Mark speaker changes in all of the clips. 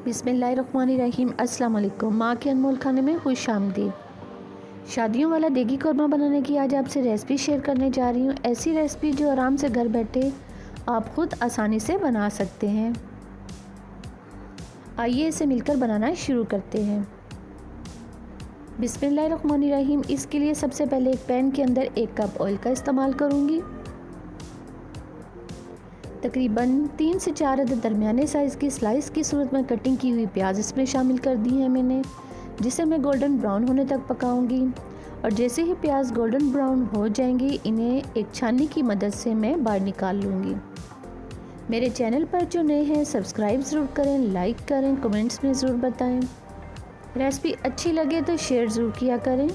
Speaker 1: बिस्मिल्लाहिर्रहमानिर्रहीम। अस्सलाम वालेकुम। माँ के अनमोल खाने में खुश आमदीद। शादियों वाला देगी कौरमा बनाने की आज आपसे रेसिपी शेयर करने जा रही हूँ। ऐसी रेसिपी जो आराम से घर बैठे आप खुद आसानी से बना सकते हैं। आइए इसे मिलकर बनाना शुरू करते हैं। बिस्मिल्लाहिर्रहमानिर्रहीम। इसके लिए सबसे पहले एक पैन के अंदर 1 कप ऑयल का इस्तेमाल करूँगी। तकरीबन 3 से 4 अदद दरमियाने साइज़ की स्लाइस की सूरत में कटिंग की हुई प्याज इसमें शामिल कर दी है मैंने, जिसे मैं गोल्डन ब्राउन होने तक पकाऊंगी। और जैसे ही प्याज गोल्डन ब्राउन हो जाएंगी, इन्हें एक छाननी की मदद से मैं बाहर निकाल लूँगी। मेरे चैनल पर जो नए हैं सब्सक्राइब ज़रूर करें, लाइक करें, कमेंट्स में ज़रूर बताएँ। रेसिपी अच्छी लगे तो शेयर ज़रूर किया करें।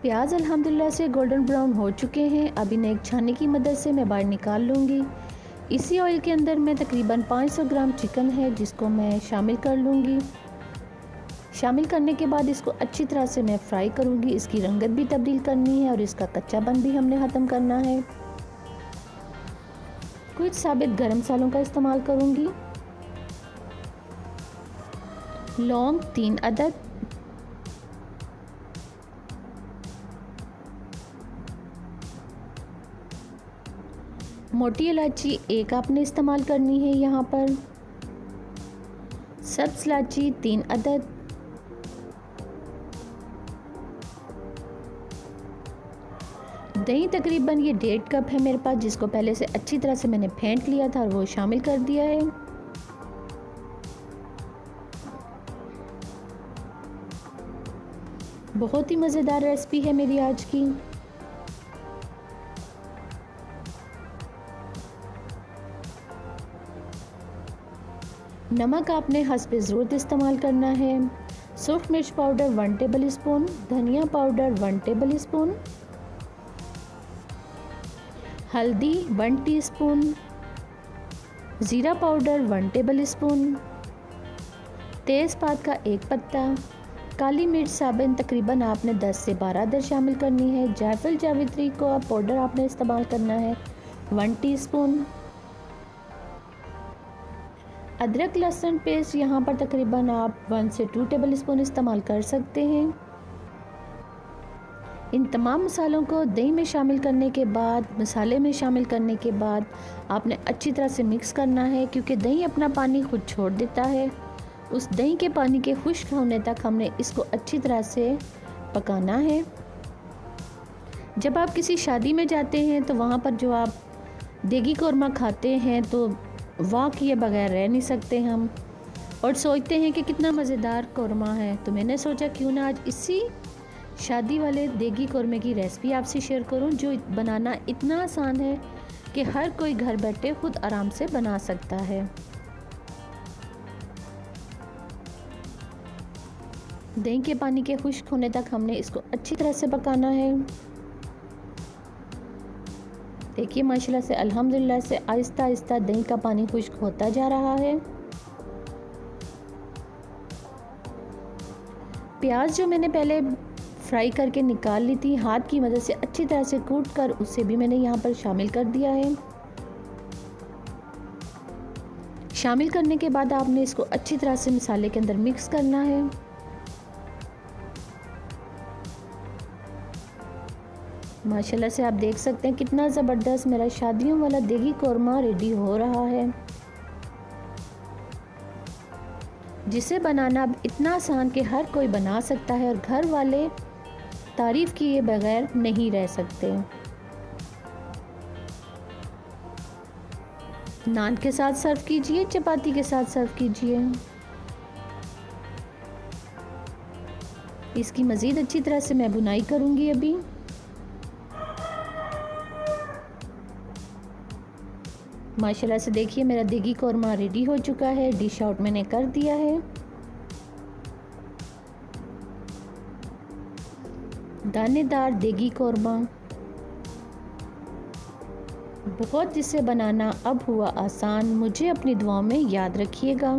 Speaker 1: प्याज अल्हम्दुलिल्लाह से गोल्डन ब्राउन हो चुके हैं। अब इन्हें एक छाननी की मदद से मैं बाहर निकाल लूँगी। इसी ऑयल के अंदर मैं तकरीबन 500 ग्राम चिकन है जिसको मैं शामिल कर लूँगी। शामिल करने के बाद इसको अच्छी तरह से मैं फ्राई करूँगी। इसकी रंगत भी तब्दील करनी है और इसका कच्चापन भी हमने ख़त्म करना है। कुछ साबित गरम मसालों का इस्तेमाल करूँगी। लौंग 3 अदद, मोटी इलायची 1 आपने इस्तेमाल करनी है यहाँ पर, सब्ज़ इलायची 3 अदद, दही तकरीबन ये 1.5 कप है मेरे पास, जिसको पहले से अच्छी तरह से मैंने फेंट लिया था और वो शामिल कर दिया है। बहुत ही मज़ेदार रेसिपी है मेरी आज की। नमक आपने हस्बे ज़रूरत इस्तेमाल करना है। सूख मिर्च पाउडर 1 टेबल स्पून, धनिया पाउडर 1 टेबल स्पून, हल्दी 1 टीस्पून, ज़ीरा पाउडर 1 टेबल स्पून, तेज़पात का 1 पत्ता, काली मिर्च साबुत तकरीबन आपने 10 से 12 अदद शामिल करनी है। जायफल जावित्री को आप पाउडर आपने इस्तेमाल करना है 1 टीस्पून। अदरक लहसुन पेस्ट यहाँ पर तकरीबन आप 1 से 2 टेबल स्पून इस्तेमाल कर सकते हैं। इन तमाम मसालों को दही में शामिल करने के बाद, मसाले में शामिल करने के बाद आपने अच्छी तरह से मिक्स करना है, क्योंकि दही अपना पानी खुद छोड़ देता है। उस दही के पानी के खुश्क होने तक हमने इसको अच्छी तरह से पकाना है। जब आप किसी शादी में जाते हैं तो वहाँ पर जो आप देगी कौरमा खाते हैं तो वाह किए बगैर रह नहीं सकते हम, और सोचते हैं कि कितना मज़ेदार कौरमा है। तो मैंने सोचा क्यों ना आज इसी शादी वाले देगी कौरमे की रेसिपी आपसे शेयर करूं, जो बनाना इतना आसान है कि हर कोई घर बैठे खुद आराम से बना सकता है। दही के पानी के खुश्क होने तक हमने इसको अच्छी तरह से पकाना है। देखिए माशाल्लाह से अल्हम्दुलिल्लाह से आहिस्ता आहिस्ता दही का पानी खुश्क होता जा रहा है। प्याज जो मैंने पहले फ्राई करके निकाल ली थी, हाथ की मदद से अच्छी तरह से कूट कर उसे भी मैंने यहाँ पर शामिल कर दिया है। शामिल करने के बाद आपने इसको अच्छी तरह से मसाले के अंदर मिक्स करना है। माशाल्लाह से आप देख सकते हैं कितना ज़बरदस्त मेरा शादियों वाला देगी कौरमा रेडी हो रहा है, जिसे बनाना अब इतना आसान कि हर कोई बना सकता है और घर वाले तारीफ़ किए बगैर नहीं रह सकते। नान के साथ सर्व कीजिए, चपाती के साथ सर्व कीजिए। इसकी मज़ीद अच्छी तरह से मैं बुनाई करूँगी अभी। माशाल्लाह से देखिए मेरा देगी कौरमा रेडी हो चुका है। डिश आउट मैंने कर दिया है। दानेदार देगी कौरमा बहुत, जिसे बनाना अब हुआ आसान। मुझे अपनी दुआओं में याद रखिएगा।